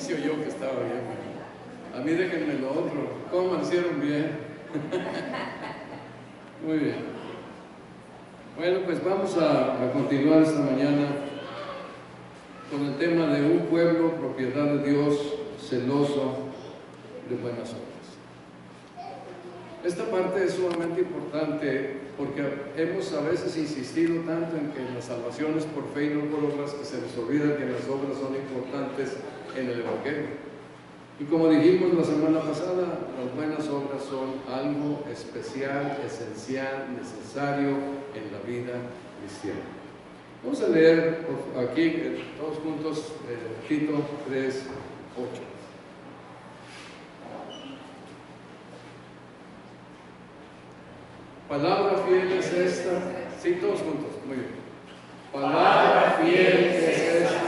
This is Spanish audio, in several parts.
se oyó que estaba bien. A mí déjenme lo otro. ¿Cómo lo hicieron bien? Muy bien. Bueno, pues vamos a continuar esta mañana con el tema de un pueblo, propiedad de Dios, celoso de buenas obras. Esta parte es sumamente importante porque hemos a veces insistido tanto en que la salvación es por fe y no por obras, que se nos olvida que las obras son importantes en el Evangelio. Y como dijimos la semana pasada, las buenas obras son algo especial, esencial, necesario en la vida cristiana. Vamos a leer aquí todos juntos Tito 3:8. Palabra fiel es esta. Sí, todos juntos, muy bien. Palabra fiel es esta,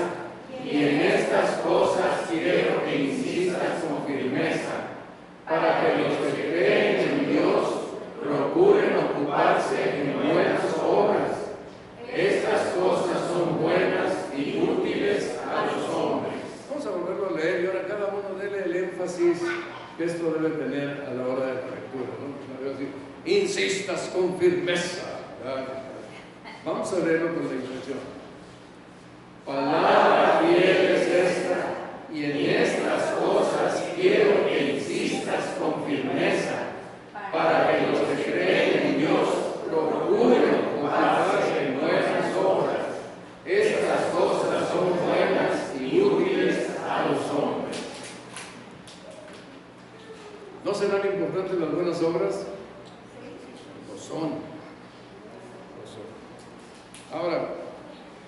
y en estas cosas quiero que insistas con firmeza, para que los que creen en Dios procuren ocuparse en buenas obras. Estas cosas son buenas y útiles a los hombres. Vamos a volverlo a leer y ahora cada uno dele el énfasis que esto debe tener a la hora de la lectura, ¿no? Insistas con firmeza. Vamos a leerlo con la intención. Palabra fiel es esta, y en estas cosas quiero que insistas con firmeza, para que los que creen en Dios procuren ocuparse en buenas obras. Estas cosas son buenas y útiles a los hombres. ¿No serán importantes las buenas obras? Son. Ahora,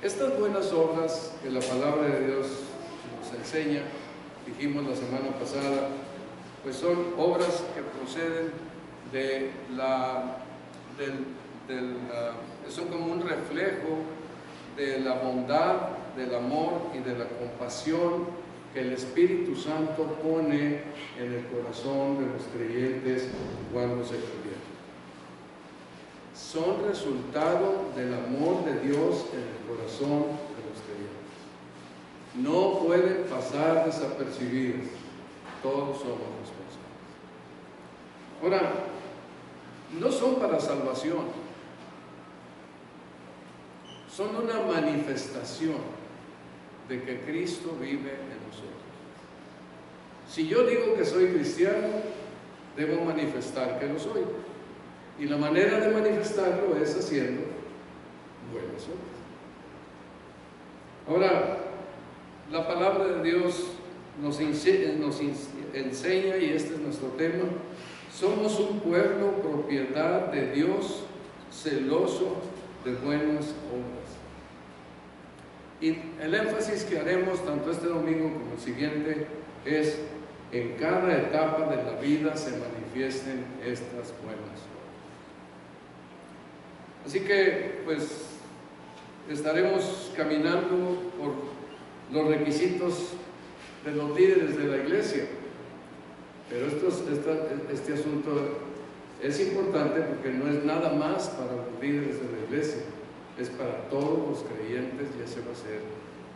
estas buenas obras que la palabra de Dios nos enseña, dijimos la semana pasada, pues son obras que proceden son como un reflejo de la bondad, del amor y de la compasión que el Espíritu Santo pone en el corazón de los creyentes cuando se convierten. Son resultado del amor de Dios en el corazón de los creyentes. No pueden pasar desapercibidos. Todos somos responsables. Ahora, no son para salvación. Son una manifestación de que Cristo vive en nosotros. Si yo digo que soy cristiano, debo manifestar que lo soy. Y la manera de manifestarlo es haciendo buenas obras. Ahora, la palabra de Dios nos enseña, y este es nuestro tema, somos un pueblo, propiedad de Dios, celoso de buenas obras. Y el énfasis que haremos tanto este domingo como el siguiente es: en cada etapa de la vida se manifiesten estas buenas obras. Así que, pues, estaremos caminando por los requisitos de los líderes de la iglesia. Pero este asunto es importante porque no es nada más para los líderes de la iglesia, es para todos los creyentes, y ese va a ser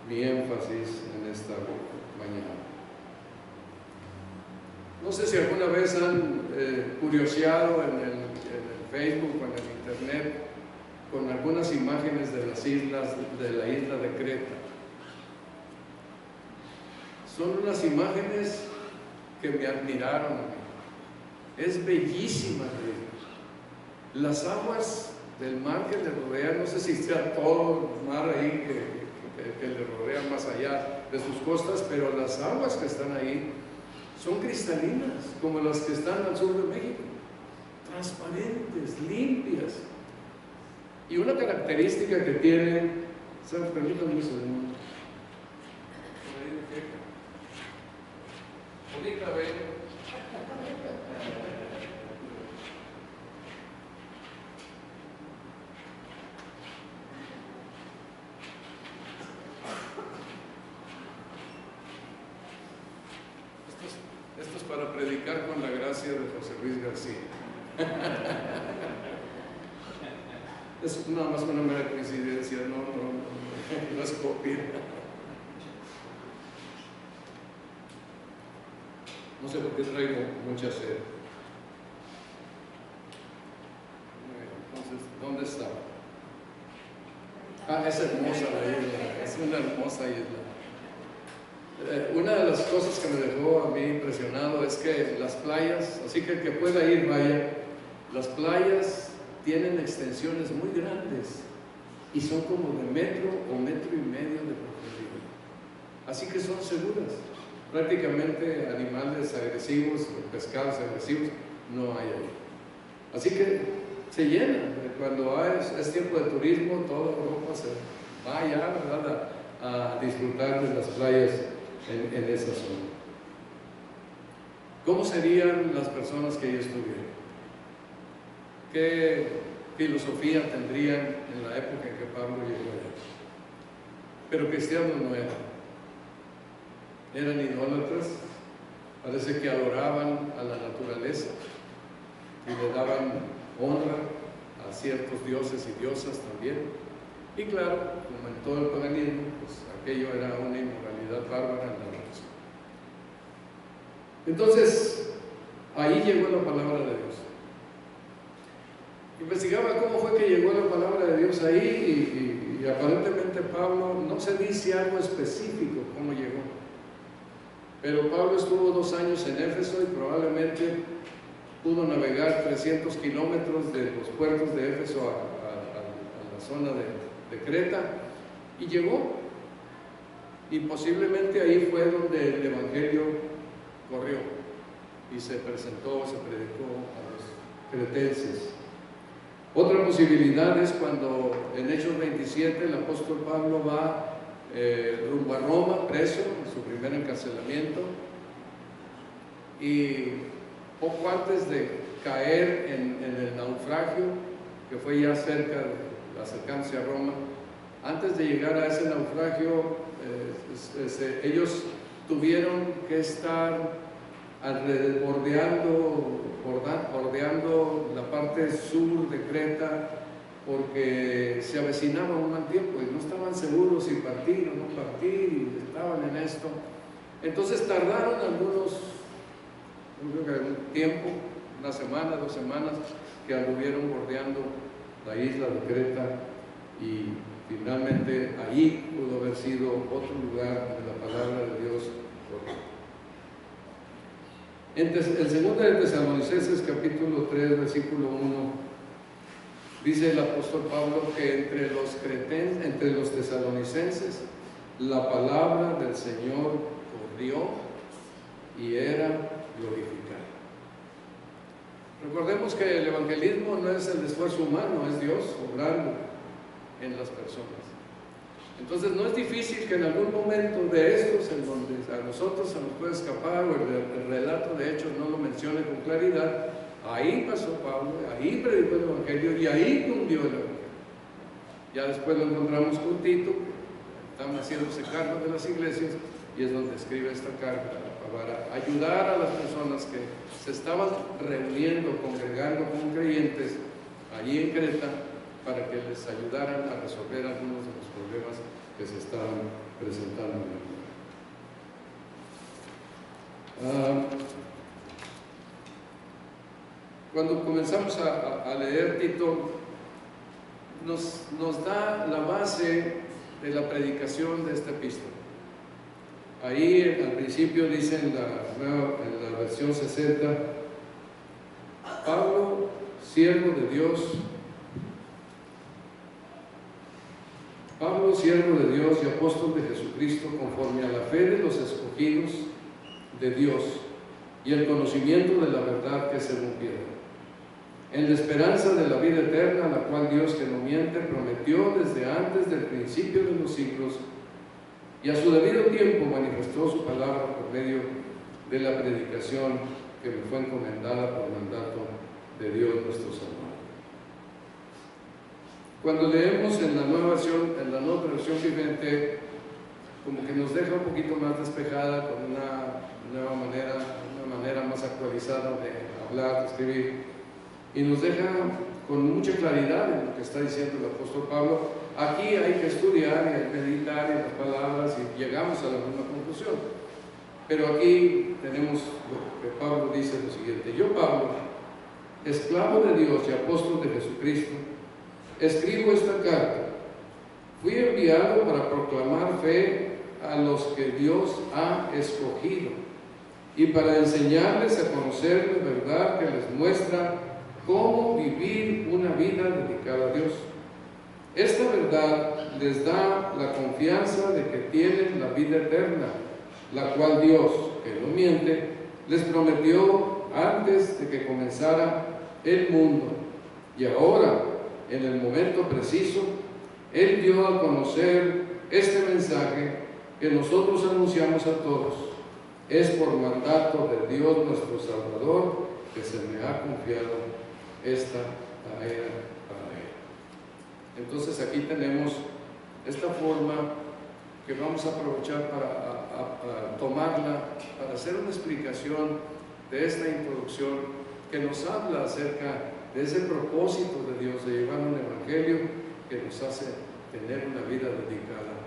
mi énfasis en esta mañana. No sé si alguna vez han curioseado en el Facebook o en el internet con algunas imágenes de las islas, de la isla de Creta. Son unas imágenes que me admiraron a mí. Es bellísima la isla. Las aguas del mar que le rodean, no sé si sea todo el mar ahí que le rodea más allá de sus costas, pero las aguas que están ahí son cristalinas, como las que están al sur de México, transparentes, limpias. Y una característica que tienen, ¿sabes? Permítanme un segundo. Bonita, bella. Esto es para predicar con la gracia de José Luis García. Es nada más una mera coincidencia, no es copia. No sé por qué traigo mucha sed. Entonces, ¿dónde está? Ah, es hermosa la isla, es una hermosa isla. Una de las cosas que me dejó a mí impresionado es que las playas, así que el que pueda ir, vaya, las playas tienen extensiones muy grandes y son como de metro o metro y medio de profundidad. Así que son seguras. Prácticamente animales agresivos, pescados agresivos, no hay ahí. Así que se llena. Cuando es tiempo de turismo, toda Europa se va allá, ¿verdad?, a disfrutar de las playas en esa zona. ¿Cómo serían las personas que ahí estuvieran? ¿Qué filosofía tendrían en la época en que Pablo llegó allá? Pero cristianos no eran idólatras, parece que adoraban a la naturaleza y le daban honra a ciertos dioses y diosas también. Y claro, como en todo el paganismo, pues aquello era una inmoralidad bárbara en la religión. Entonces, ahí llegó la palabra de Dios. Investigaba cómo fue que llegó la palabra de Dios ahí y aparentemente Pablo, no se dice algo específico cómo llegó. Pero Pablo estuvo 2 años en Éfeso y probablemente pudo navegar 300 kilómetros de los puertos de Éfeso a la zona de Creta y llegó. Y posiblemente ahí fue donde el Evangelio corrió y se presentó, se predicó a los cretenses. Otra posibilidad es cuando en Hechos 27 el apóstol Pablo va rumbo a Roma, preso, en su primer encarcelamiento, y poco antes de caer en el naufragio, que fue ya cerca de acercarse a Roma, antes de llegar a ese naufragio, ellos tuvieron que estar bordeando la parte sur de Creta, porque se avecinaba un mal tiempo y no estaban seguros si partir o no partir, y estaban en esto. Entonces tardaron algunos, un tiempo, 1 semana, 2 semanas, que anduvieron bordeando la isla de Creta, y finalmente allí pudo haber sido otro lugar donde la palabra de Dios corrió. En el 2 de Tesalonicenses capítulo 3 versículo 1 dice el apóstol Pablo que entre los tesalonicenses la palabra del Señor corrió y era glorificada. Recordemos que el evangelismo no es el esfuerzo humano, es Dios obrando en las personas. Entonces no es difícil que en algún momento de estos, en donde a nosotros se nos puede escapar o el relato de Hechos no lo mencione con claridad, ahí pasó Pablo, ahí predicó el Evangelio y ahí cumplió el Evangelio. Ya después lo encontramos con Tito, que está haciéndose cargo de las iglesias, y es donde escribe esta carta para ayudar a las personas que se estaban reuniendo, congregando con creyentes allí en Creta, para que les ayudaran a resolver algunos de los problemas que se estaban presentando en el mundo. Cuando comenzamos a leer Tito, nos da la base de la predicación de esta epístola. Ahí al principio dice en la versión 60, Pablo, siervo de Dios, y apóstol de Jesucristo, conforme a la fe de los escogidos de Dios y el conocimiento de la verdad que se pierde, en la esperanza de la vida eterna, la cual Dios, que no miente, prometió desde antes del principio de los siglos, y a su debido tiempo manifestó su palabra por medio de la predicación que me fue encomendada por mandato de Dios nuestro Salvador. Cuando leemos en la nueva versión viviente, como que nos deja un poquito más despejada, con una nueva manera más actualizada de hablar, de escribir, y nos deja con mucha claridad en lo que está diciendo el apóstol Pablo. Aquí hay que estudiar y hay que meditar en las palabras y llegamos a la misma conclusión. Pero aquí tenemos lo que Pablo dice lo siguiente: yo, Pablo, esclavo de Dios y apóstol de Jesucristo, escribo esta carta. Fui enviado para proclamar fe a los que Dios ha escogido y para enseñarles a conocer la verdad que les muestra cómo vivir una vida dedicada a Dios. Esta verdad les da la confianza de que tienen la vida eterna, la cual Dios, que no miente, les prometió antes de que comenzara el mundo. Y ahora, en el momento preciso, Él dio a conocer este mensaje que nosotros anunciamos a todos. Es por mandato de Dios nuestro Salvador que se me ha confiado esta tarea para Él. Entonces aquí tenemos esta forma que vamos a aprovechar para tomarla, para hacer una explicación de esta introducción que nos habla acerca de ese propósito de Dios de llevar un evangelio que nos hace tener una vida dedicada a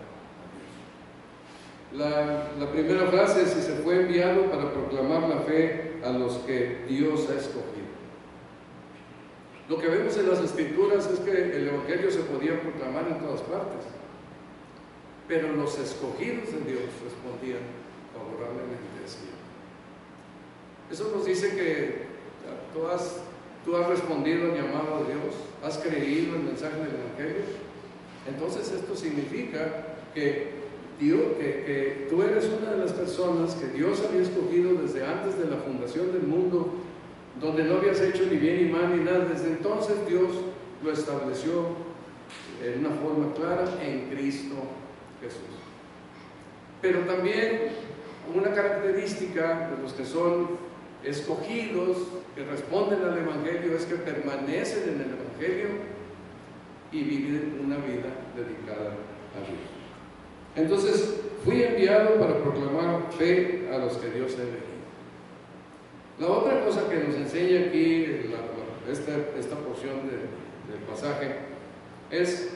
Dios. La primera frase es: y se fue enviado para proclamar la fe a los que Dios ha escogido. Lo que vemos en las Escrituras es que el evangelio se podía proclamar en todas partes, pero los escogidos de Dios respondían favorablemente así. Eso nos dice que tú has respondido al llamado de Dios, has creído el mensaje del evangelio. Entonces esto significa que tú eres una de las personas que Dios había escogido desde antes de la fundación del mundo, donde no habías hecho ni bien ni mal ni nada. Desde entonces Dios lo estableció en una forma clara en Cristo Jesús. Pero también una característica de los que son escogidos, que responden al evangelio, es que permanecen en el evangelio y viven una vida dedicada a Dios. Entonces, fui enviado para proclamar fe a los que Dios ha elegido. La otra cosa que nos enseña aquí esta porción del pasaje es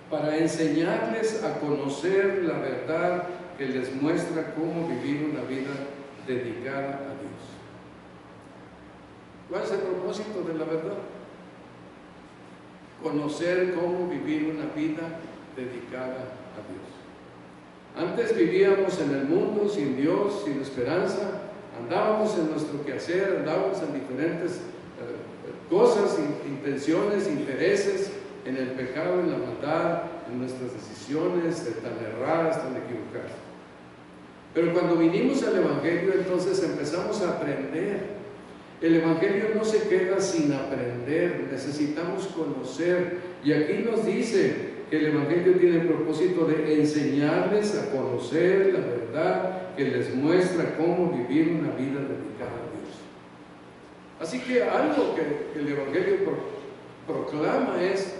para enseñarles a conocer la verdad que les muestra cómo vivir una vida dedicada a Dios. ¿Cuál es el propósito de la verdad? Conocer cómo vivir una vida dedicada a Dios. Antes vivíamos en el mundo sin Dios, sin esperanza, andábamos en nuestro quehacer, andábamos en diferentes cosas, intenciones, intereses, en el pecado, en la maldad, en nuestras decisiones tan erradas, tan equivocadas. Pero cuando vinimos al evangelio, entonces empezamos a aprender. El evangelio no se queda sin aprender, necesitamos conocer. Y aquí nos dice que el evangelio tiene el propósito de enseñarles a conocer la verdad que les muestra cómo vivir una vida dedicada a Dios. Así que algo que el evangelio proclama es: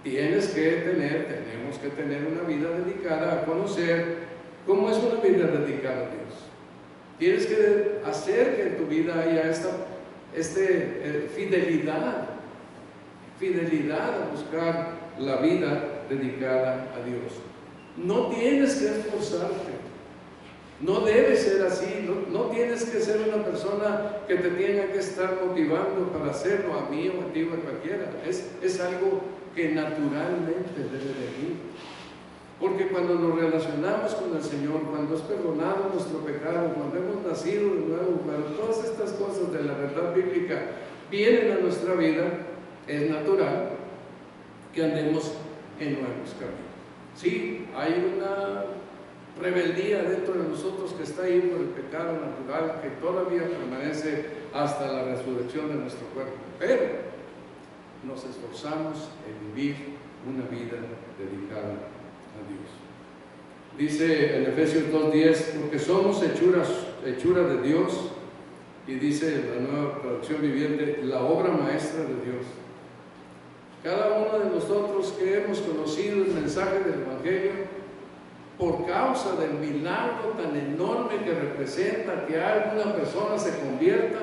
tenemos que tener una vida dedicada a conocer cómo es una vida dedicada a Dios. Tienes que hacer que en tu vida haya fidelidad a buscar la vida dedicada a Dios. No tienes que esforzarte, no debe ser así, no tienes que ser una persona que te tenga que estar motivando para hacerlo, a mí o a ti o a cualquiera. Es algo que naturalmente debe de venir. Porque cuando nos relacionamos con el Señor, cuando es perdonado nuestro pecado, cuando hemos nacido de nuevo, cuando todas estas cosas de la verdad bíblica vienen a nuestra vida, es natural que andemos en nuevos caminos. Sí, hay una rebeldía dentro de nosotros que está ahí por el pecado natural, que todavía permanece hasta la resurrección de nuestro cuerpo, pero nos esforzamos en vivir una vida dedicada a Dios. Dice en Efesios 2:10: porque somos hechura de Dios, y dice la Nueva Traducción Viviente, la obra maestra de Dios. Cada uno de nosotros que hemos conocido el mensaje del evangelio, por causa del milagro tan enorme que representa que alguna persona se convierta,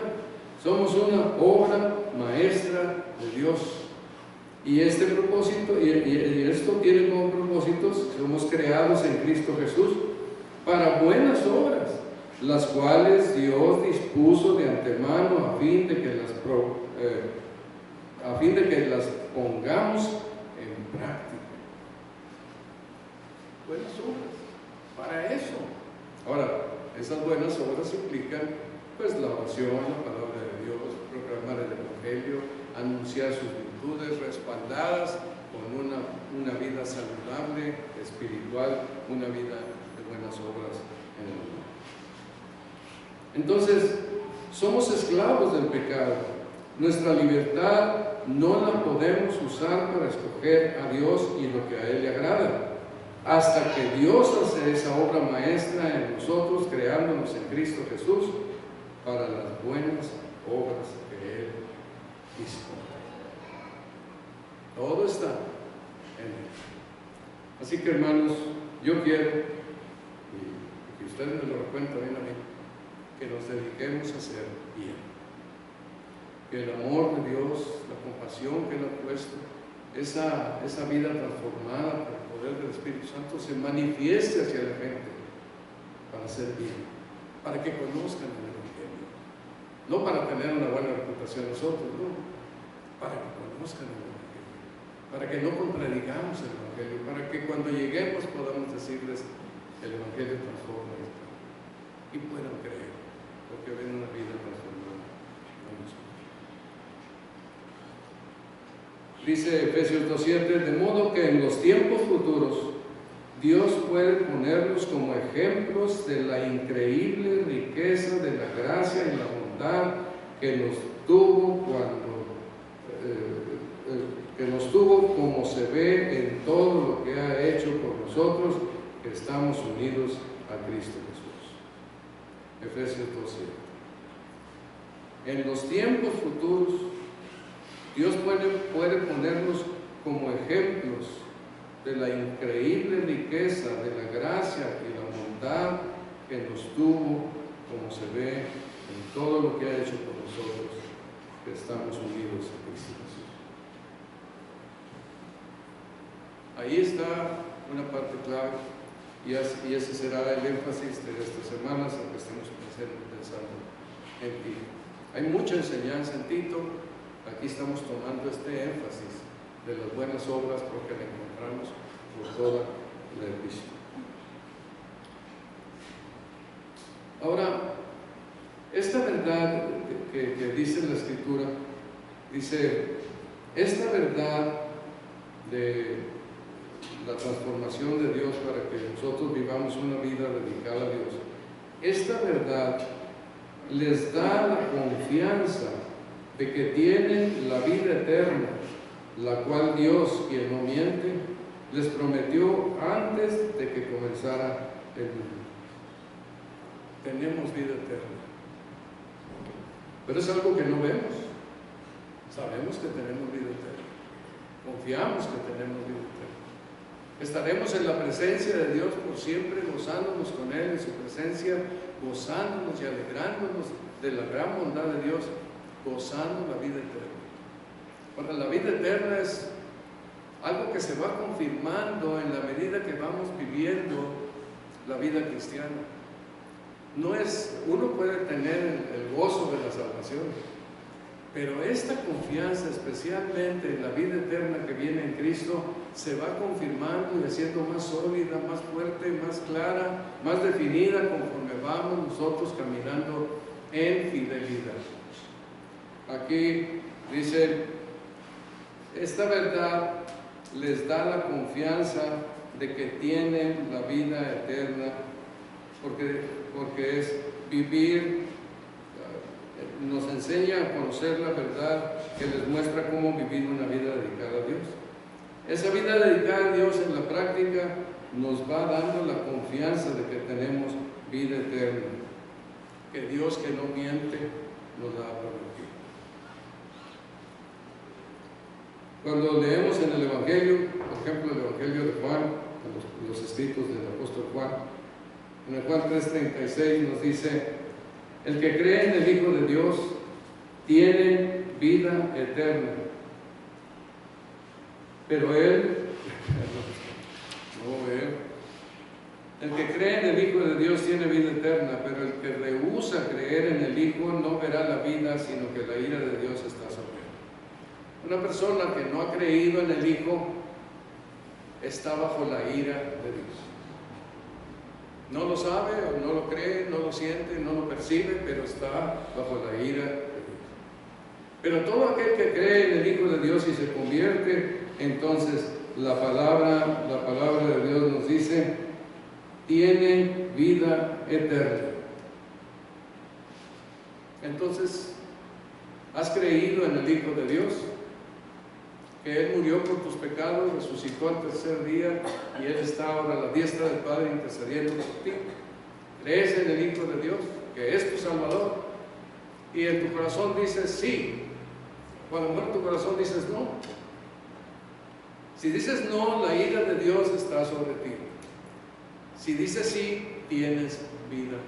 somos una obra maestra de Dios. Y este propósito, y esto tiene como propósitos: somos creados en Cristo Jesús para buenas obras, las cuales Dios dispuso de antemano a fin de que las pongamos en práctica. Buenas obras, para eso. Ahora, esas buenas obras implican pues la oración, la palabra de Dios, proclamar el Evangelio, anunciar sus virtudes respaldadas con una vida saludable, espiritual, una vida de buenas obras en el mundo. Entonces, somos esclavos del pecado. Nuestra libertad no la podemos usar para escoger a Dios y lo que a Él le agrada, hasta que Dios hace esa obra maestra en nosotros, creándonos en Cristo Jesús para las buenas obras que Él hizo. Todo está en Él. Así que, hermanos, yo quiero, y que ustedes me lo recuerden también a mí, que nos dediquemos a hacer bien. Que el amor de Dios, la compasión que Él ha puesto, esa vida transformada por el poder del Espíritu Santo se manifieste hacia la gente para hacer bien, para que conozcan el Evangelio. No para tener una buena reputación nosotros, no, para que conozcan el Evangelio, para que no contradigamos el Evangelio, para que cuando lleguemos podamos decirles el Evangelio transforma y puedan creer, porque ven una vida transformada en nosotros. Dice Efesios 2:7, de modo que en los tiempos futuros Dios puede ponerlos como ejemplos de la increíble riqueza de la gracia y la bondad que nos tuvo como se ve en todo lo que ha hecho por nosotros que estamos unidos a Cristo Jesús. Efesios 2:7. En los tiempos futuros Dios puede ponernos como ejemplos de la increíble riqueza de la gracia y la bondad que nos tuvo, como se ve en todo lo que ha hecho por nosotros, que estamos unidos a Cristo Jesús. Ahí está una parte clave, y ese será el énfasis de estas semanas en que estamos pensando en Tito. Hay mucha enseñanza en Tito. Aquí estamos tomando este énfasis de las buenas obras porque la encontramos por toda la epístola. Ahora, esta verdad que dice la Escritura, dice, esta verdad de la transformación de Dios para que nosotros vivamos una vida dedicada a Dios, esta verdad les da la confianza de que tienen la vida eterna, la cual Dios, quien no miente, les prometió antes de que comenzara el mundo. Tenemos vida eterna, pero es algo que no vemos. Sabemos que tenemos vida eterna, confiamos que tenemos vida eterna. Estaremos en la presencia de Dios por siempre, gozándonos con Él en su presencia, gozándonos y alegrándonos de la gran bondad de Dios, gozando la vida eterna. Ahora, la vida eterna es algo que se va confirmando en la medida que vamos viviendo la vida cristiana. No es, uno puede tener el gozo de la salvación, pero esta confianza, especialmente en la vida eterna que viene en Cristo, se va confirmando y haciendo más sólida, más fuerte, más clara, más definida conforme vamos nosotros caminando en fidelidad. Aquí dice, esta verdad les da la confianza de que tienen la vida eterna, porque es vivir, nos enseña a conocer la verdad que les muestra cómo vivir una vida dedicada a Dios. Esa vida dedicada a Dios en la práctica nos va dando la confianza de que tenemos vida eterna, que Dios, que no miente, nos la ha prometido. Cuando leemos en el Evangelio, por ejemplo el Evangelio de Juan, los escritos del apóstol Juan, en el Juan 3:36 nos dice, el que cree en el Hijo de Dios tiene vida eterna, pero él, El que cree en el Hijo de Dios tiene vida eterna, pero el que rehúsa creer en el Hijo no verá la vida, sino que la ira de Dios está sobre él. Una persona que no ha creído en el Hijo está bajo la ira de Dios. No lo sabe, o no lo cree, no lo siente, no lo percibe, pero está bajo la ira de Dios. Pero todo aquel que cree en el Hijo de Dios y se convierte, entonces la palabra de Dios nos dice, tiene vida eterna. Entonces, ¿has creído en el Hijo de Dios? Que Él murió por tus pecados, resucitó al tercer día y Él está ahora a la diestra del Padre intercediendo por ti. ¿Crees en el Hijo de Dios, que es tu Salvador? Y en tu corazón dices sí. Cuando en tu corazón dices no. Si dices no, la ira de Dios está sobre ti. Si dices sí, tienes vida eterna.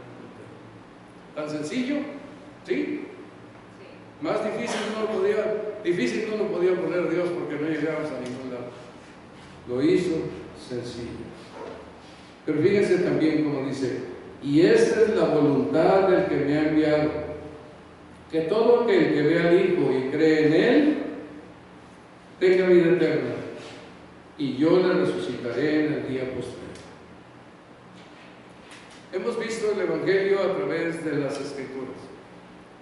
¿Tan sencillo? ¿Sí? Más difícil no lo podía poner Dios porque no llegabas a ningún lado. Lo hizo sencillo. Pero fíjense también como dice, y esta es la voluntad del que me ha enviado, que todo aquel que ve al Hijo y cree en Él, tenga vida eterna, y yo le resucitaré en el día posterior. Hemos visto el Evangelio a través de las Escrituras.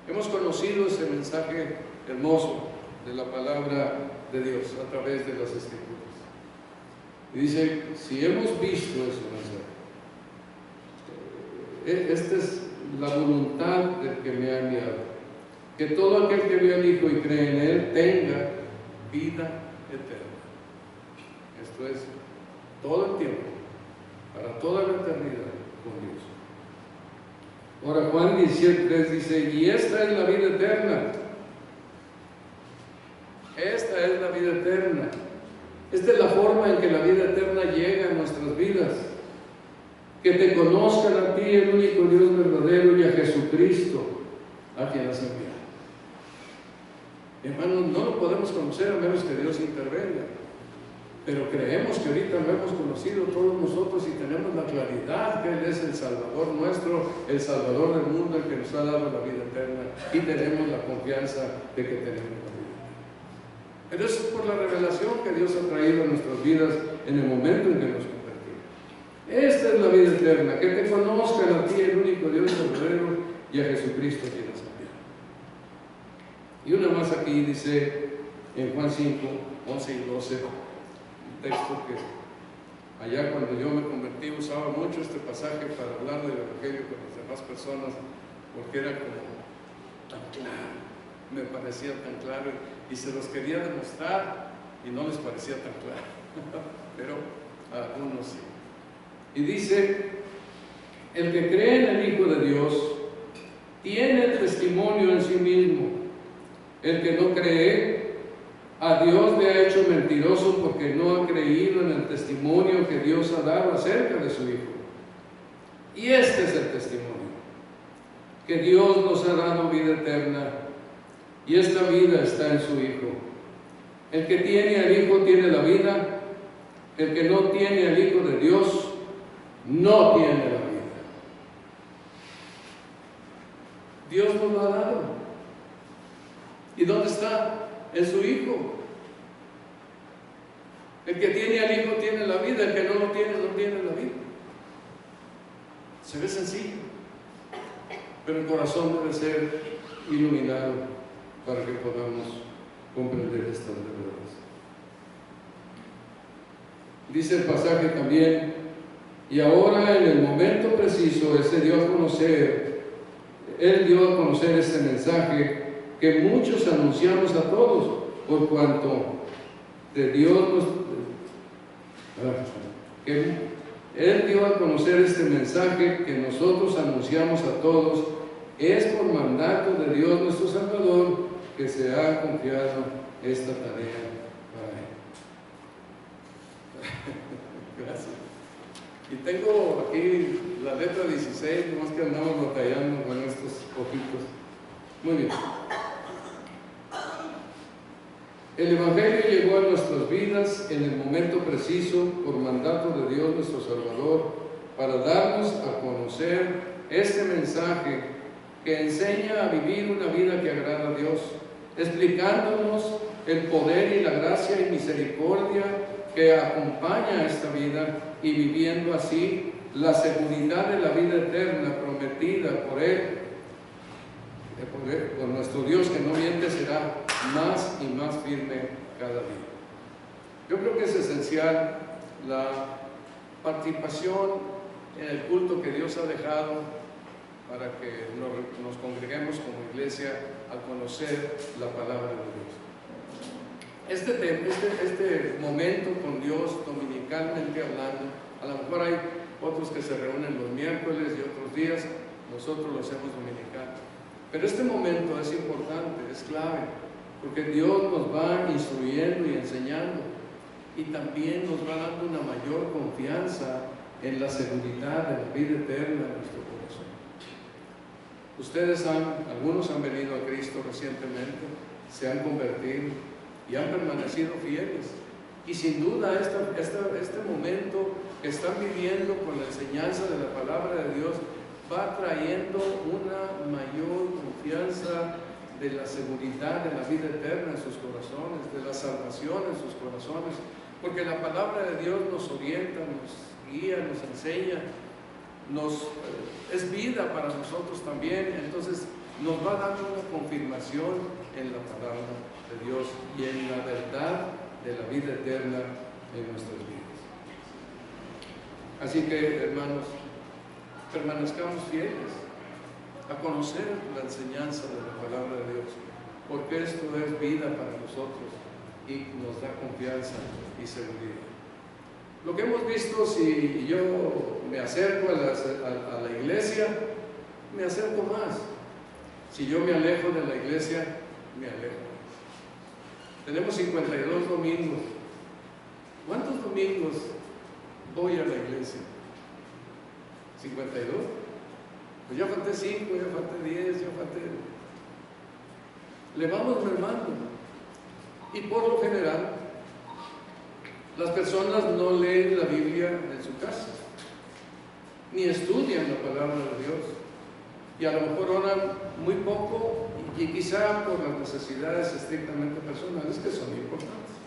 Hemos conocido ese mensaje hermoso de la palabra de Dios a través de las Escrituras. Y dice, si hemos visto ese mensaje, esta es la voluntad del que me ha enviado, que todo aquel que ve al Hijo y cree en Él tenga vida eterna. Esto es todo el tiempo, para toda la eternidad con Dios. Ahora Juan 17:3 dice, y esta es la vida eterna. Esta es la vida eterna. Esta es la forma en que la vida eterna llega a nuestras vidas. Que te conozcan a ti, el único Dios verdadero, y a Jesucristo, a quien has enviado. Hermanos, no lo podemos conocer a menos que Dios intervenga. Pero creemos que ahorita lo hemos conocido todos nosotros y tenemos la claridad que Él es el Salvador nuestro, el Salvador del mundo, el que nos ha dado la vida eterna, y tenemos la confianza de que tenemos la vida eterna. Pero eso es por la revelación que Dios ha traído a nuestras vidas en el momento en que nos convertimos. Esta es la vida eterna, que te conozcan a ti, el único Dios verdadero, y a Jesucristo quien has enviado. Y una más aquí dice en Juan 5:11 y 12, texto que allá cuando yo me convertí usaba mucho este pasaje para hablar del Evangelio con las demás personas, porque era como tan claro, me parecía tan claro, y se los quería demostrar y no les parecía tan claro, pero a algunos sí. Y dice, el que cree en el Hijo de Dios tiene el testimonio en sí mismo. El que no cree, a Dios le ha hecho mentiroso porque no ha creído en el testimonio que Dios ha dado acerca de su Hijo. Y este es el testimonio, que Dios nos ha dado vida eterna, y esta vida está en su Hijo. El que tiene al Hijo tiene la vida, el que no tiene al Hijo de Dios no tiene la vida. Dios nos lo ha dado. ¿Y dónde está? En su Hijo. El que tiene al Hijo tiene la vida, el que no lo tiene, no tiene la vida. Se ve sencillo, pero el corazón debe ser iluminado para que podamos comprender estas verdades. Dice el pasaje también, y ahora en el momento preciso Él dio a conocer este mensaje que muchos anunciamos a todos, por cuanto de Dios Él dio a conocer este mensaje que nosotros anunciamos a todos, es por mandato de Dios nuestro Salvador que se ha confiado esta tarea para Él. Gracias. Y tengo aquí la letra 16, nomás que andamos batallando con estos ojitos. Muy bien. El Evangelio llegó a nuestras vidas en el momento preciso por mandato de Dios nuestro Salvador, para darnos a conocer este mensaje que enseña a vivir una vida que agrada a Dios, explicándonos el poder y la gracia y misericordia que acompaña a esta vida y viviendo así la seguridad de la vida eterna prometida por Él, por nuestro Dios que no miente, será más y más firme cada día. Yo creo que es esencial la participación en el culto que Dios ha dejado para que nos congreguemos como iglesia a conocer la palabra de Dios. Este momento con Dios, dominicalmente hablando, a lo mejor hay otros que se reúnen los miércoles y otros días, nosotros lo hacemos dominical. Pero este momento es importante, es clave, porque Dios nos va instruyendo y enseñando, y también nos va dando una mayor confianza en la seguridad de la vida eterna en nuestro corazón. Algunos han venido a Cristo recientemente, se han convertido y han permanecido fieles. Y sin duda este momento que están viviendo con la enseñanza de la palabra de Dios va trayendo una mayor confianza de la seguridad de la vida eterna en sus corazones, de la salvación en sus corazones, porque la palabra de Dios nos orienta, nos guía, nos enseña, es vida para nosotros también. Entonces nos va dando una confirmación en la palabra de Dios y en la verdad de la vida eterna en nuestras vidas. Así que, hermanos, permanezcamos fieles a conocer la enseñanza de la palabra de Dios, porque esto es vida para nosotros y nos da confianza y seguridad. Lo que hemos visto, si yo me acerco a la iglesia, me acerco más. Si yo me alejo de la iglesia, me alejo más. Tenemos 52 domingos. ¿Cuántos domingos voy a la iglesia? ¿52? Pues ya falté 5, ya falté 10, ya falté... Le vamos mermando. Y por lo general, las personas no leen la Biblia en su casa, ni estudian la palabra de Dios, y a lo mejor oran muy poco, y quizá por las necesidades estrictamente personales que son importantes.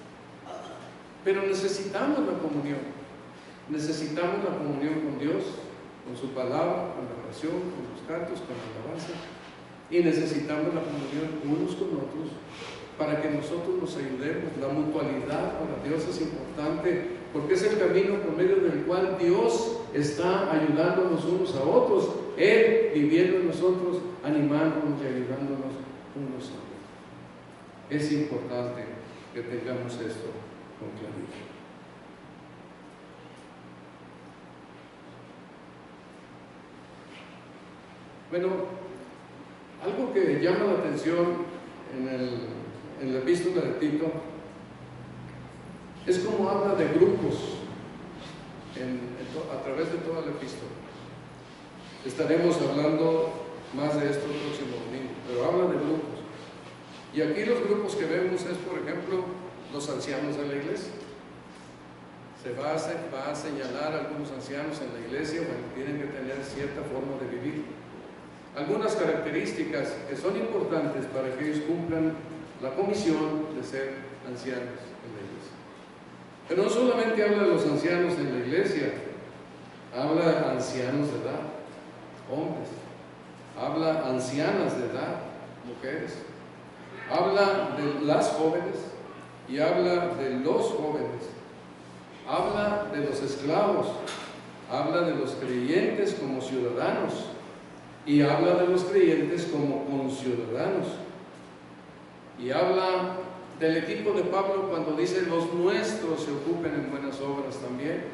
Pero necesitamos la comunión con Dios, con su palabra, con la oración, con los cantos, con la alabanza, y necesitamos la comunión unos con otros para que nosotros nos ayudemos. La mutualidad para Dios es importante, porque es el camino por medio del cual Dios está ayudándonos unos a otros, Él viviendo en nosotros, animándonos y ayudándonos unos a otros. Es importante que tengamos esto con claridad. Bueno, algo que llama la atención en la epístola de Tito es cómo habla de grupos a través de toda la epístola. Estaremos hablando más de esto el próximo domingo, pero habla de grupos. Y aquí los grupos que vemos es, por ejemplo, los ancianos de la iglesia. Se va a señalar a algunos ancianos en la iglesia, bueno, tienen que tener cierta forma de vivir. Algunas características que son importantes para que ellos cumplan la comisión de ser ancianos en la iglesia. Pero no solamente habla de los ancianos en la iglesia, habla de ancianos de edad, hombres, habla ancianas de edad, mujeres, habla de las jóvenes y habla de los jóvenes, habla de los esclavos, habla de los creyentes como ciudadanos y habla de los creyentes como conciudadanos, y habla del equipo de Pablo cuando dice los nuestros se ocupen en buenas obras también.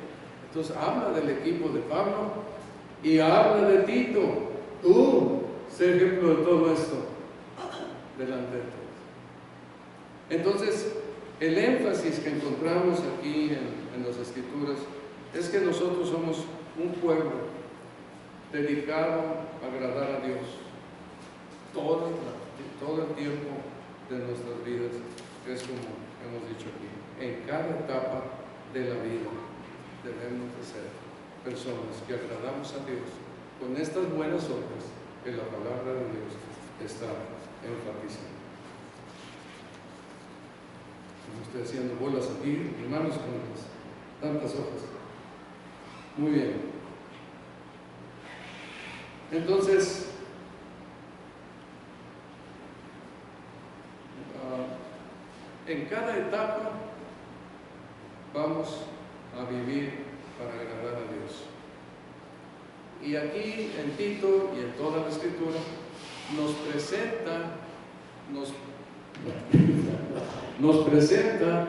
Entonces habla del equipo de Pablo y habla de Tito. Tú, sé ejemplo de todo esto delante de todos. Entonces, el énfasis que encontramos aquí en las Escrituras es que nosotros somos un pueblo dedicado a agradar a Dios todo el tiempo de nuestras vidas, es como hemos dicho aquí, en cada etapa de la vida debemos de ser personas que agradamos a Dios con estas buenas obras que la palabra de Dios está enfatizando. Como estoy haciendo bolas aquí, hermanos, con tantas hojas. Muy bien. Entonces, en cada etapa vamos a vivir para agradar a Dios. Y aquí en Tito y en toda la Escritura nos presenta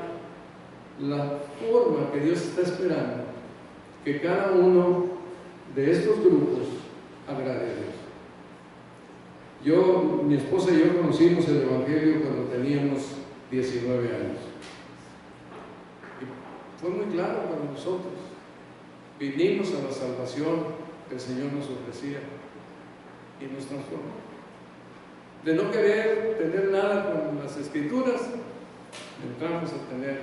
la forma que Dios está esperando que cada uno de estos grupos agrade a Dios. Mi esposa y yo conocimos el Evangelio cuando teníamos 19 años. Y fue muy claro para nosotros. Vinimos a la salvación que el Señor nos ofrecía y nos transformó. De no querer tener nada con las Escrituras, entramos a tener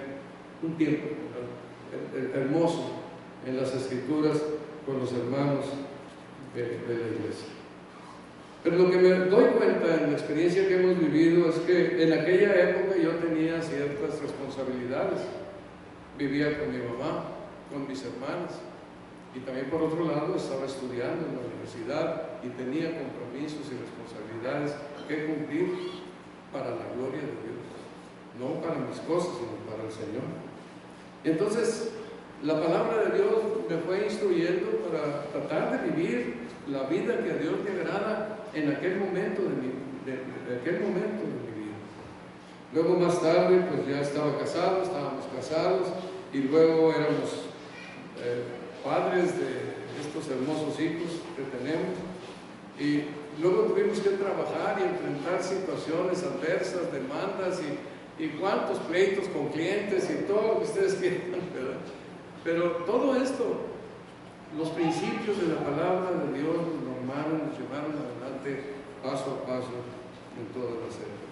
un tiempo hermoso en las Escrituras con los hermanos de la iglesia. Pero lo que me doy cuenta en la experiencia que hemos vivido es que en aquella época yo tenía ciertas responsabilidades. Vivía con mi mamá, con mis hermanas, y también por otro lado estaba estudiando en la universidad y tenía compromisos y responsabilidades que cumplir para la gloria de Dios, no para mis cosas, sino para el Señor. Y entonces la palabra de Dios me fue instruyendo para tratar de vivir la vida que a Dios le agrada en aquel momento de mi vida. Luego más tarde pues ya estábamos casados y luego éramos padres de estos hermosos hijos que tenemos, y luego tuvimos que trabajar y enfrentar situaciones adversas, demandas y cuantos pleitos con clientes y todo lo que ustedes quieran, ¿verdad? Pero todo esto, los principios de la palabra de Dios nos normaron, nos llevaron adelante paso a paso en todas las épocas.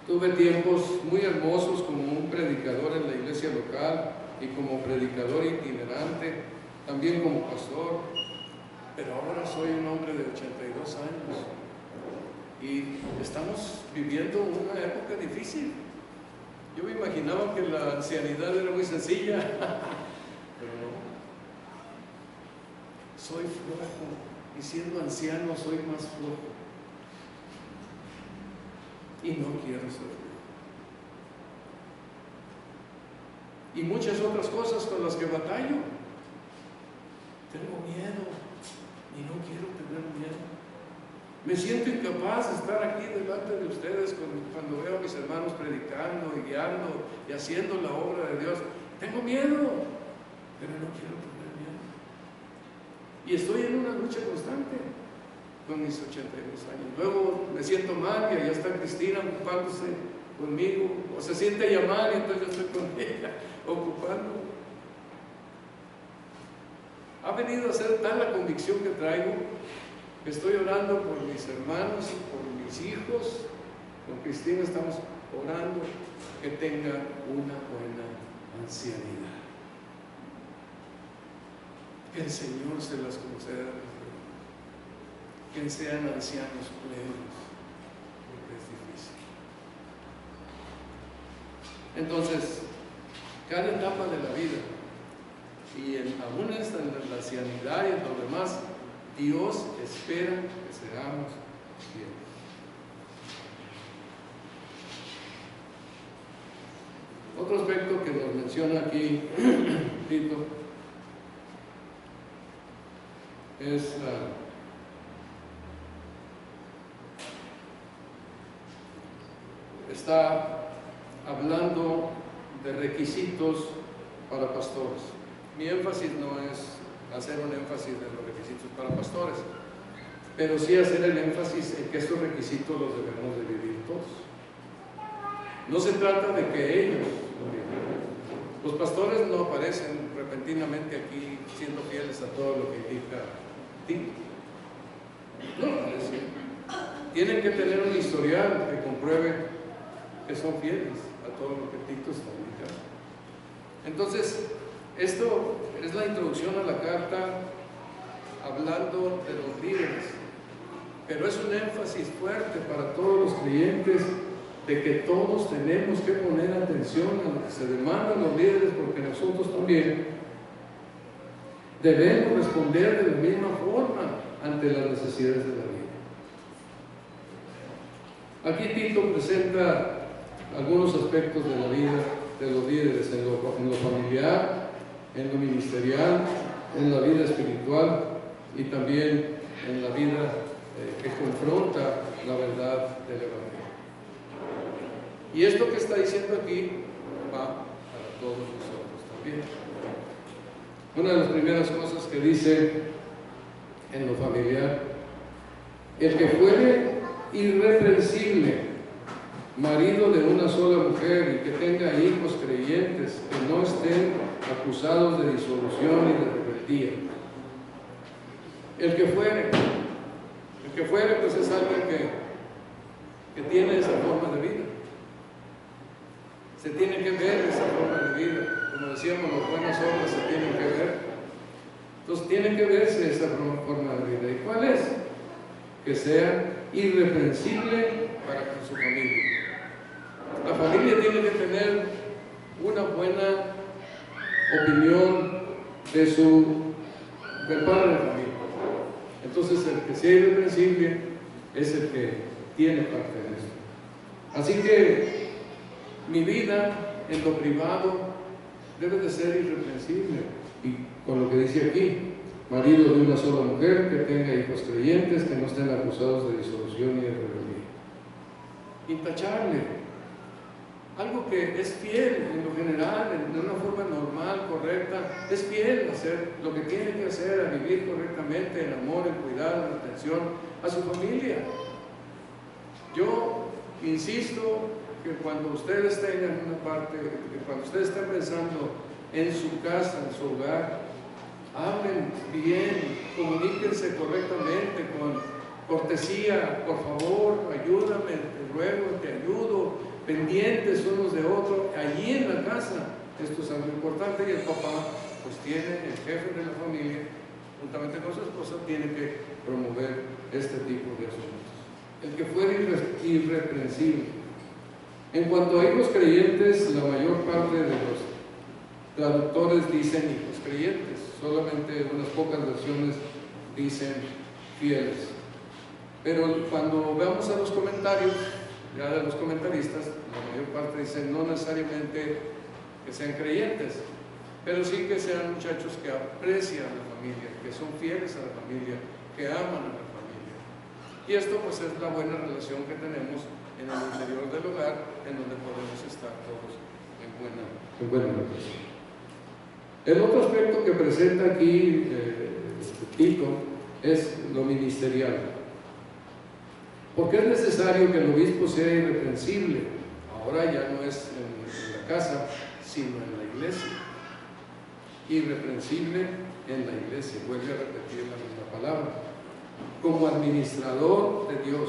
Tuve tiempos muy hermosos como un predicador en la iglesia local y como predicador itinerante, también como pastor, pero ahora soy un hombre de 82 años y estamos viviendo una época difícil. Yo me imaginaba que la ancianidad era muy sencilla, pero no. Soy flojo, y siendo anciano soy más flojo, y no quiero ser flojo. Y muchas otras cosas con las que batallo. Tengo miedo y no quiero tener miedo. Me siento incapaz de estar aquí delante de ustedes cuando veo a mis hermanos predicando y guiando y haciendo la obra de Dios. Tengo miedo, pero no quiero tener miedo. Y estoy en una lucha constante con mis 82 años. Luego me siento mal y allá está Cristina ocupándose conmigo, o se siente a llamar y entonces yo estoy con ella ocupando. Ha venido a ser tal la convicción que traigo que estoy orando por mis hermanos y por mis hijos. Con Cristina estamos orando que tenga una buena ancianidad, que el Señor se las conceda, que sean ancianos plenos, porque es difícil. Entonces, cada etapa de la vida, y aún en la ancianidad y en lo demás, Dios espera que seamos fieles. Otro aspecto que nos menciona aquí Tito es está hablando de requisitos para pastores. Mi énfasis no es hacer un énfasis de los requisitos para pastores, pero sí hacer el énfasis en que estos requisitos los debemos de vivir todos. No se trata de que ellos lo vivan. Los pastores no aparecen repentinamente aquí siendo fieles a todo lo que indica Tito. No aparecen. Tienen que tener un historial que compruebe que son fieles a todo lo que Tito está indicando. Entonces, Esto es la introducción a la carta hablando de los líderes, pero es un énfasis fuerte para todos los creyentes de que todos tenemos que poner atención a lo que se demandan los líderes, porque nosotros también debemos responder de la misma forma ante las necesidades de la vida. Aquí Tito presenta algunos aspectos de la vida de los líderes en lo familiar, en lo ministerial, en la vida espiritual y también en la vida que confronta la verdad del Evangelio. Y esto que está diciendo aquí va para todos nosotros también. Una de las primeras cosas que dice en lo familiar: el que fuere irreprensible, marido de una sola mujer, y que tenga hijos creyentes, que no estén acusados de disolución y de rebeldía. El que fuere pues es alguien que tiene esa forma de vida. Se tiene que ver esa forma de vida. Como decíamos, las buenas obras se tienen que ver. Entonces tiene que verse esa forma de vida. ¿Y cuál es? Que sea irreprensible para con su familia. La familia tiene que tener una buena opinión del padre de familia. Entonces el que sea irreprensible es el que tiene parte de eso. Así que mi vida en lo privado debe de ser irreprensible, y con lo que dice aquí: marido de una sola mujer, que tenga hijos creyentes, que no estén acusados de disolución y de rebeldía. Intachable. Algo que es fiel en lo general, de una forma normal, correcta, es fiel a hacer lo que tiene que hacer, a vivir correctamente en amor, en cuidado, en atención a su familia. Yo insisto que cuando ustedes tengan una parte, que cuando ustedes estén pensando en su casa, en su hogar, hablen bien, comuníquense correctamente, con cortesía: por favor, ayúdame, te ruego, te ayudo, pendientes unos de otros, allí en la casa. Esto es algo importante, y el papá, pues tiene, el jefe de la familia, juntamente con su esposa, tiene que promover este tipo de asuntos. El que fuera irreprensible. En cuanto a hijos creyentes, la mayor parte de los traductores dicen hijos creyentes, solamente unas pocas versiones dicen fieles. Pero cuando veamos a los comentarios, ya de los comentaristas, la mayor parte dicen no necesariamente que sean creyentes, pero sí que sean muchachos que aprecian a la familia, que son fieles a la familia, que aman a la familia. Y esto pues es la buena relación que tenemos en el interior del hogar, en donde podemos estar todos en buena relación. El otro aspecto que presenta aquí Tito es lo ministerial. Porque es necesario que el obispo sea irreprensible. Ahora ya no es en la casa, sino en la iglesia. Irreprensible en la iglesia. Vuelve a repetir la misma palabra. Como administrador de Dios,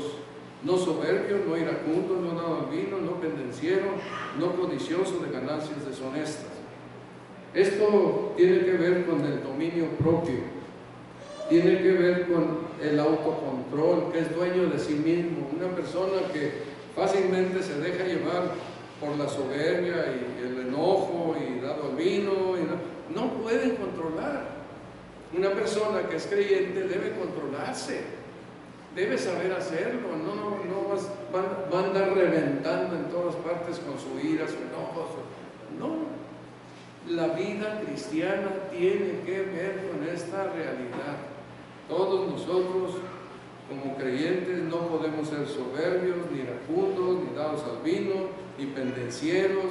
no soberbio, no iracundo, no dado al vino, no pendenciero, no codicioso de ganancias deshonestas. Esto tiene que ver con el dominio propio. Tiene que ver con el autocontrol, que es dueño de sí mismo. Una persona que fácilmente se deja llevar por la soberbia y el enojo y dado al vino, no puede controlar. Una persona que es creyente debe controlarse, debe saber hacerlo, no va a andar reventando en todas partes con su ira, su enojo. No. La vida cristiana tiene que ver con esta realidad. Todos nosotros, como creyentes, no podemos ser soberbios, ni iracundos, ni dados al vino, ni pendencieros,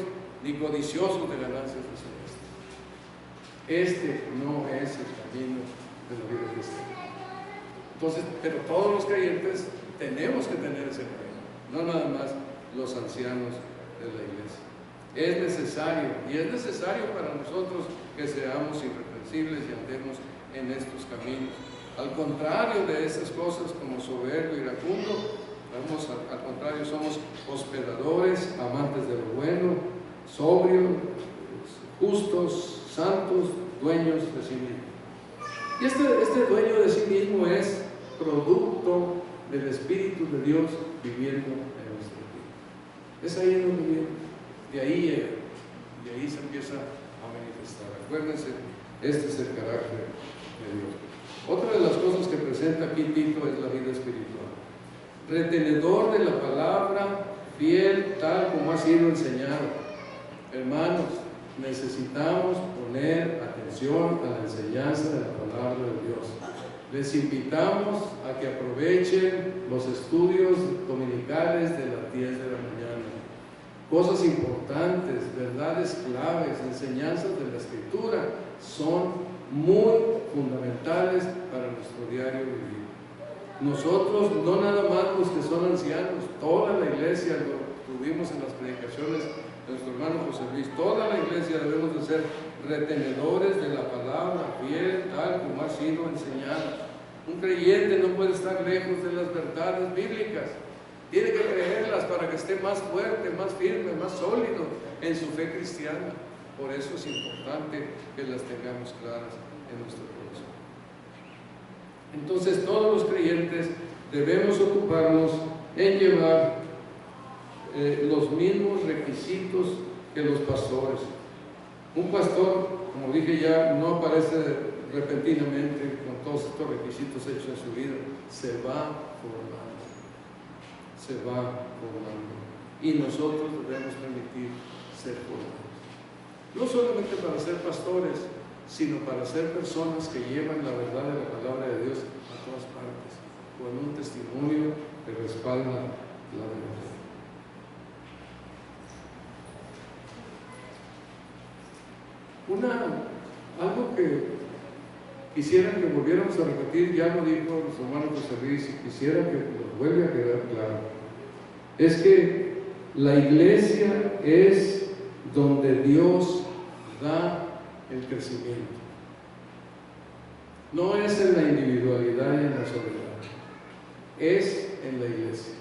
ni codiciosos de ganancias deshonestas. Este no es el camino de la vida cristiana. Entonces, pero todos los creyentes tenemos que tener ese camino, no nada más los ancianos de la iglesia. Es necesario, y es necesario para nosotros que seamos irreprensibles y andemos en estos caminos. Al contrario de esas cosas como soberbio, iracundo, al contrario, somos hospedadores, amantes de lo bueno, sobrios, justos, santos dueños de sí mismos. Y este dueño de sí mismo es producto del Espíritu de Dios viviendo en nuestra vida. Es ahí en donde viene. De ahí se empieza a manifestar. Acuérdense, este es el carácter de Dios. Otra de las cosas que presenta aquí Tito es la vida espiritual. Retenedor de la palabra, fiel tal como ha sido enseñado. Hermanos, necesitamos poner atención a la enseñanza de la palabra de Dios. Les invitamos a que aprovechen los estudios dominicales de las 10 de la mañana. Cosas importantes, verdades claves, enseñanzas de la Escritura son muy fundamentales para nuestro diario vivir. Nosotros, no nada más los que son ancianos, toda la iglesia, lo tuvimos en las predicaciones de nuestro hermano José Luis, toda la iglesia debemos de ser retenedores de la palabra, fiel tal como ha sido enseñada. Un creyente no puede estar lejos de las verdades bíblicas, tiene que creerlas para que esté más fuerte, más firme, más sólido en su fe cristiana. Por eso es importante que las tengamos claras en nuestro corazón. Entonces todos los creyentes debemos ocuparnos en llevar los mismos requisitos que los pastores. Un pastor, como dije ya, no aparece repentinamente con todos estos requisitos hechos en su vida, se va formando, y nosotros debemos permitir ser formados, no solamente para ser pastores, sino para ser personas que llevan la verdad de la palabra de Dios a todas partes, con un testimonio que respalda la verdad. Algo que quisiera que volviéramos a repetir, ya lo dijo nuestro hermano José Luis, y quisiera que nos vuelva a quedar claro, es que la iglesia es donde Dios da el crecimiento. No es en la individualidad y en la soledad, es en la iglesia.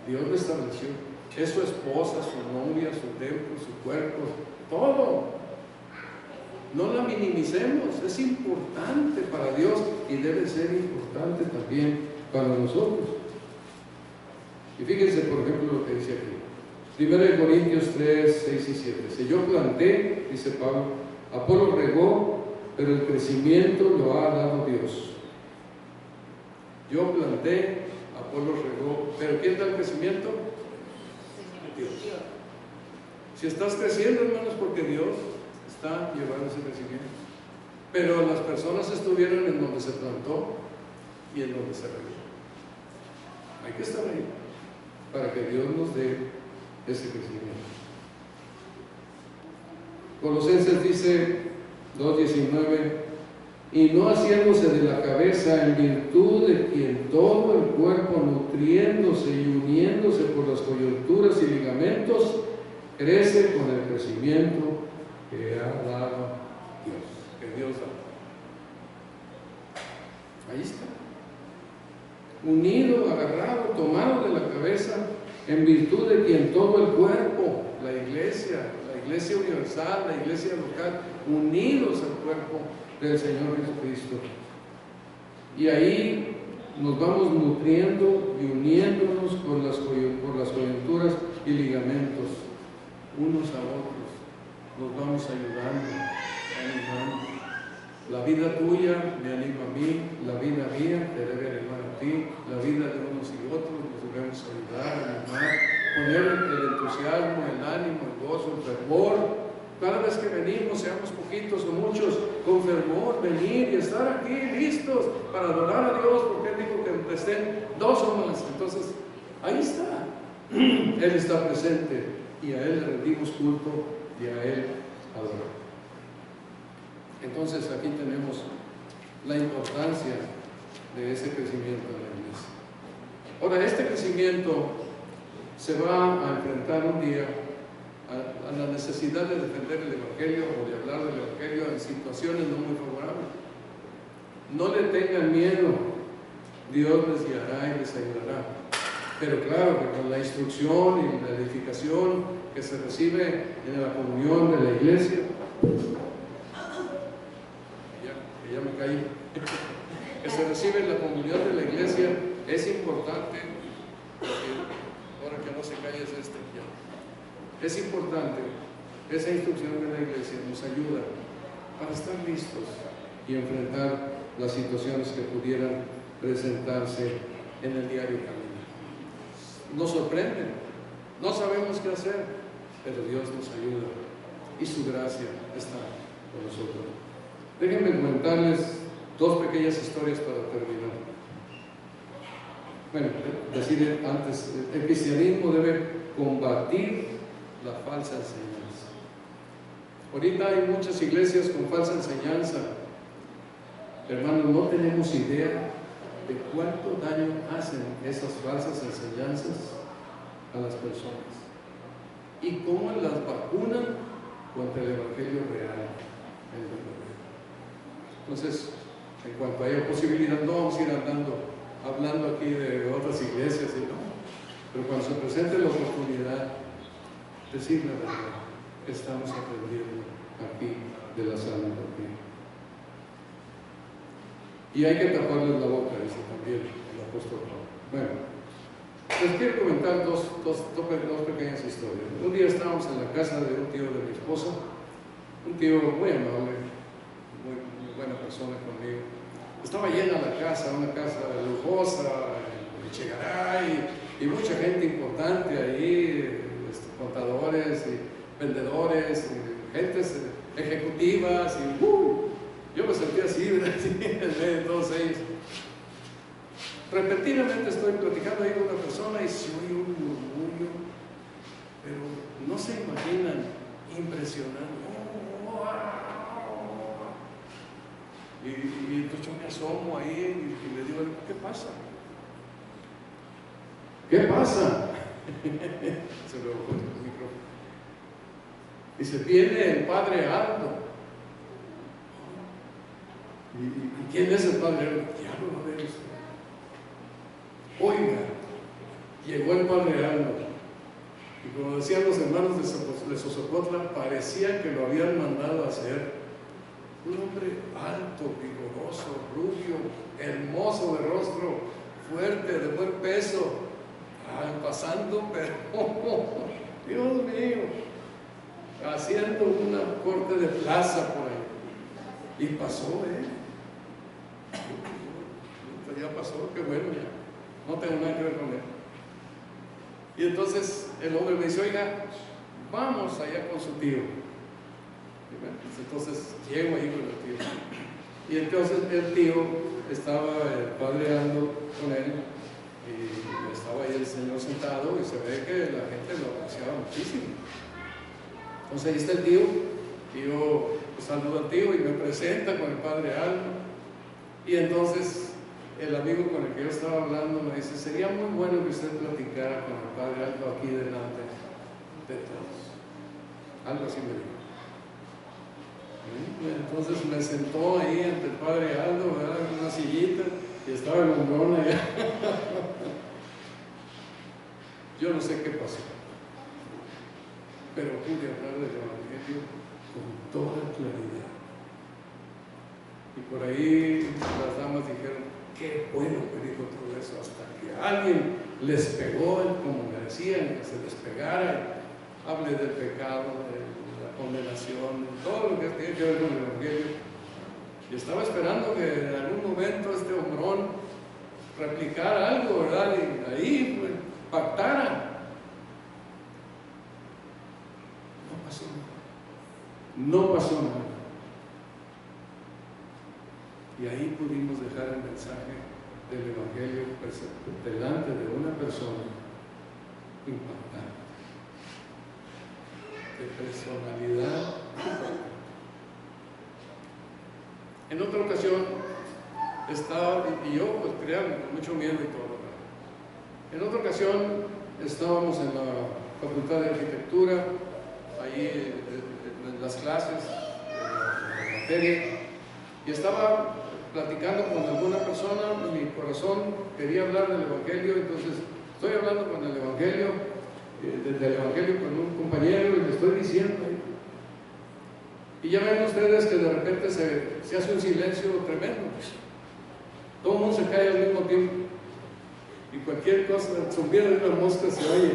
Dios lo estableció, es su esposa, su novia, su templo, su cuerpo, todo. No la minimicemos, es importante para Dios y debe ser importante también para nosotros. Y fíjense, por ejemplo, lo que dice aquí. 1 Corintios 3, 6 y 7. Si yo planté, dice Pablo, Apolo regó, pero el crecimiento lo ha dado Dios. Yo planté, Apolo regó, pero ¿quién da el crecimiento? Dios. Si estás creciendo, hermanos, porque Dios está llevando ese crecimiento. Pero las personas estuvieron en donde se plantó y en donde se regó. Hay que estar ahí para que Dios nos dé ese crecimiento. Colosenses dice 2:19, y no haciéndose de la cabeza, en virtud de quien todo el cuerpo, nutriéndose y uniéndose por las coyunturas y ligamentos, crece con el crecimiento que ha dado Dios, que Dios da. Ahí está. Unido, agarrado, tomado de la cabeza, en virtud de quien todo el cuerpo, la iglesia universal, la iglesia local, unidos al cuerpo del Señor Jesucristo. Y ahí nos vamos nutriendo y uniéndonos por las coyunturas y ligamentos, unos a otros. Nos vamos ayudando, animando. La vida tuya me anima a mí, la vida mía te debe animar a ti, la vida de unos y otros nos debemos ayudar, animar, poner el entusiasmo, el ánimo, el gozo, el fervor. Cada vez que venimos, seamos poquitos o muchos, con fervor, venir y estar aquí listos para adorar a Dios, porque Él dijo que estén dos o más. Entonces, ahí está. Él está presente y a Él le rendimos culto y a Él adoramos. Entonces, aquí tenemos la importancia de ese crecimiento en la iglesia. Ahora, este crecimiento se va a enfrentar un día a la necesidad de defender el Evangelio o de hablar del Evangelio en situaciones no muy favorables. No le tengan miedo, Dios les guiará y les ayudará. Pero claro que con la instrucción y la edificación que se recibe en la comunión de la iglesia, calle, que se recibe en la comunidad de la iglesia, es importante, ahora que no se calle es ya. Es importante, esa instrucción de la iglesia nos ayuda para estar listos y enfrentar las situaciones que pudieran presentarse en el diario camino. Nos sorprenden, no sabemos qué hacer, pero Dios nos ayuda y su gracia está con nosotros. Déjenme comentarles dos pequeñas historias para terminar. Bueno, decir antes, el cristianismo debe combatir la falsa enseñanza. Ahorita hay muchas iglesias con falsa enseñanza. Hermanos, no tenemos idea de cuánto daño hacen esas falsas enseñanzas a las personas y cómo las vacunan contra el evangelio real, el verdadero. Entonces, en cuanto haya posibilidad, no vamos a ir hablando aquí de otras iglesias, ¿no? Pero cuando se presente la oportunidad, decir la verdad, estamos aprendiendo aquí de la sana doctrina. Y hay que taparles la boca, dice también el apóstol Pablo. Bueno, les quiero comentar dos pequeñas historias. Un día estábamos en la casa de un tío de mi esposa, un tío muy amable, muy buena persona conmigo. Estaba llena la casa, una casa lujosa, en Echegaray, y mucha gente importante ahí, contadores y vendedores, y gentes ejecutivas, y yo me sentía así, ¿verdad? En medio de todos ellos. Repentinamente estoy platicando ahí con una persona y se oye un murmullo, pero no se imaginan, impresionante. Y entonces yo me asomo ahí y le digo, ¿qué pasa? ¿Qué pasa? Se me bajó el micrófono. Dice, viene el padre Aldo. ¿Y quién es el padre Aldo? Ya no lo ve usted. Oiga, llegó el padre Aldo. Y como decían los hermanos de Sosocotla, parecía que lo habían mandado a hacer. Un hombre alto, vigoroso, rubio, hermoso de rostro, fuerte, de buen peso, pasando, pero Dios mío, haciendo una corte de plaza por ahí. Y pasó, ya pasó, qué bueno, ya no tengo nada que ver con él. Y entonces el hombre me dice, oiga, vamos allá con su tío. Entonces llego ahí con el tío. Y entonces el tío estaba, el padre Aldo con él, y estaba ahí el señor sentado, y se ve que la gente lo apreciaba muchísimo. Entonces ahí está el tío, y yo saludo al tío y me presenta con el padre Aldo. Y entonces el amigo con el que yo estaba hablando me dice, sería muy bueno que usted platicara con el padre Aldo aquí delante de todos. Algo así me dijo. Entonces me sentó ahí ante el padre Aldo, ¿verdad? En una sillita, y estaba el hombrón allá. Yo no sé qué pasó, pero pude hablar del evangelio con toda claridad. Y por ahí las damas dijeron, qué bueno que dijo todo eso, hasta que alguien les pegó como merecían que se les pegara, hable del pecado, de condenación, todo lo que tiene que ver con el evangelio. Y estaba esperando que en algún momento este hombrón replicara algo, ¿verdad? Y ahí pues, pactara. No pasó nada. No pasó nada. Y ahí pudimos dejar el mensaje del evangelio delante de una persona impactante, de personalidad. En otra ocasión estaba, y yo pues créanme, con mucho miedo y todo, en otra ocasión estábamos en la Facultad de Arquitectura, ahí en las clases de la materia, y estaba platicando con alguna persona, mi corazón quería hablar del evangelio, entonces estoy hablando con el evangelio, del evangelio con un compañero, y le estoy diciendo, Y ya ven ustedes que de repente se hace un silencio tremendo. Todo el mundo se cae al mismo tiempo. Y cualquier cosa, el zumbido de una mosca se oye.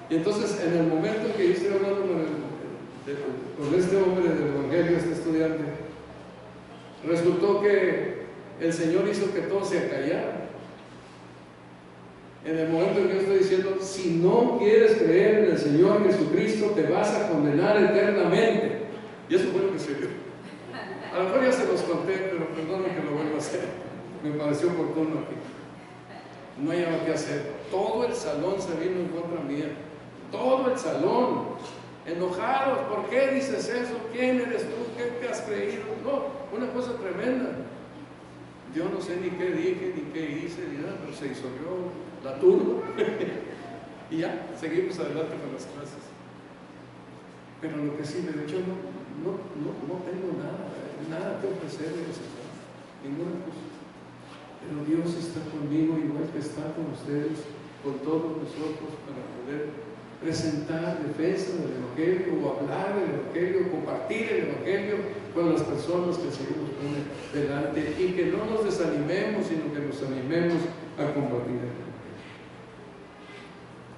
Y entonces, en el momento en que yo estoy hablando con este hombre del Evangelio, este estudiante, resultó que el Señor hizo que todo se acallara. En el momento en que yo estoy diciendo, si no quieres creer en el Señor Jesucristo, te vas a condenar eternamente. Y eso fue lo que se dio. A lo mejor ya se los conté, pero perdónenme que lo vuelva a hacer. Me pareció oportuno aquí. No hay nada que hacer. Todo el salón se vino en contra mía. Todo el salón. Enojados. ¿Por qué dices eso? ¿Quién eres tú? ¿Qué has creído? No, una cosa tremenda. Yo no sé ni qué dije, ni qué hice, ni nada, pero se disolvió la turba. Y ya, seguimos adelante con las clases. Pero lo que sí me he dicho, no tengo nada que ofrecerle al Señor, ninguna cosa. Pero Dios está conmigo, igual que está con ustedes, con todos nosotros, para poder presentar defensa del Evangelio, o hablar del Evangelio, compartir el Evangelio con las personas que el Señor nos pone delante, y que no nos desanimemos, sino que nos animemos a compartir el Evangelio.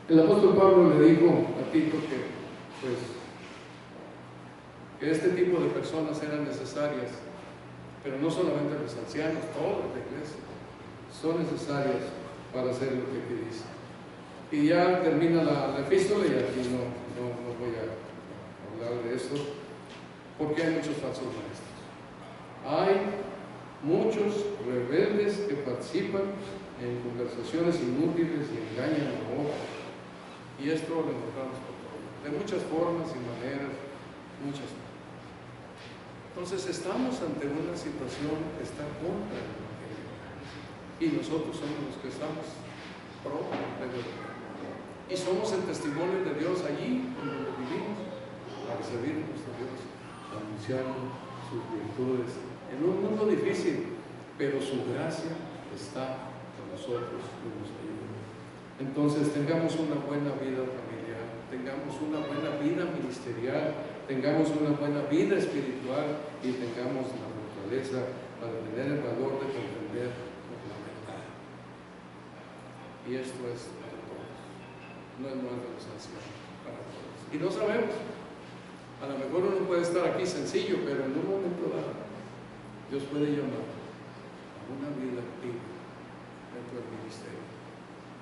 El apóstol Pablo le dijo a Tito que este tipo de personas eran necesarias, pero no solamente los ancianos, toda la iglesia son necesarias para hacer lo que aquí dice. Y ya termina la epístola, y aquí no voy a hablar de esto, porque hay muchos falsos maestros. Hay muchos rebeldes que participan en conversaciones inútiles y engañan a otros. Y esto lo encontramos por todo, de muchas formas y maneras, muchas formas. Entonces estamos ante una situación que está contra el Evangelio, y nosotros somos los que estamos pro del Evangelio, y somos el testimonio de Dios allí donde vivimos, para servir a nuestro Dios, anunciando sus virtudes en un mundo difícil, pero su gracia está con nosotros y nos ayuda. Entonces tengamos una buena vida familiar, tengamos una buena vida ministerial, tengamos una buena vida espiritual, y tengamos la fortaleza para tener el valor de comprender la verdad. Y esto es para todos, no es más de los ancianos, para todos. Y no sabemos, a lo mejor uno puede estar aquí sencillo, pero en un momento dado Dios puede llamar a una vida activa dentro del ministerio.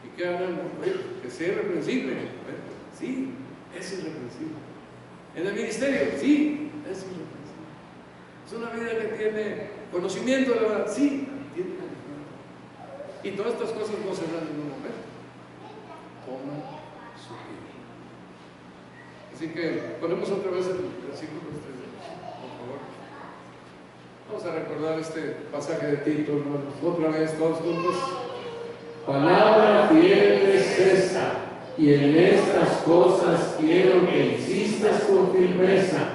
¿Y qué hagan? Que sea irreprensible. Sí, es irreprensible. En el ministerio, sí, es irreprensible. Es una vida que tiene conocimiento de la verdad, sí, tiene conocimiento. Y todas estas cosas no se dan en un momento, toman su tiempo. Así que ponemos otra vez el versículo 3, por favor. Vamos a recordar este pasaje de Tito, hermanos. Otra vez, todos juntos. Palabra fiel es esta, y en estas cosas quiero que insistas con firmeza,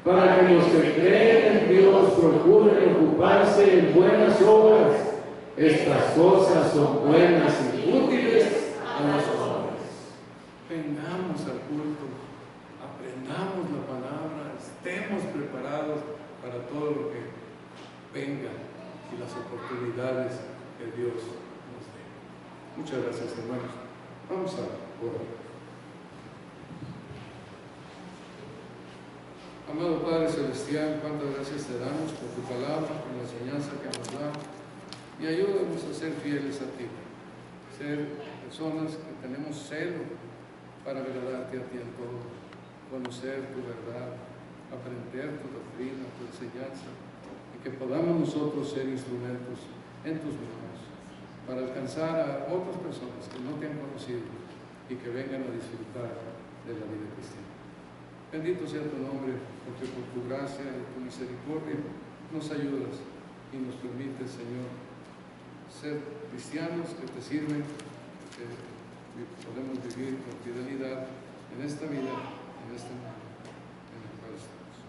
para que los que creen en Dios procuren ocuparse en buenas obras. Estas cosas son buenas y útiles a los hombres. Vengamos al culto, aprendamos la palabra, estemos preparados para todo lo que venga y las oportunidades que Dios nos dé. Muchas gracias, hermanos. Vamos a orar. Amado Padre Celestial, cuántas gracias te damos por tu palabra, por la enseñanza que nos da, y ayúdanos a ser fieles a ti, ser personas que tenemos celo para agradarte a ti en todo, conocer tu verdad, aprender tu doctrina, tu enseñanza, y que podamos nosotros ser instrumentos en tus manos para alcanzar a otras personas que no te han conocido y que vengan a disfrutar de la vida cristiana. Bendito sea tu nombre, porque por tu gracia y tu misericordia nos ayudas y nos permites, Señor, ser cristianos que te sirven, que podemos vivir con fidelidad en esta vida, en este mundo en el cual estamos.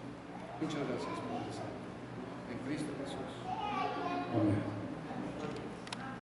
Muchas gracias, Padre Santo. En Cristo Jesús. Amén.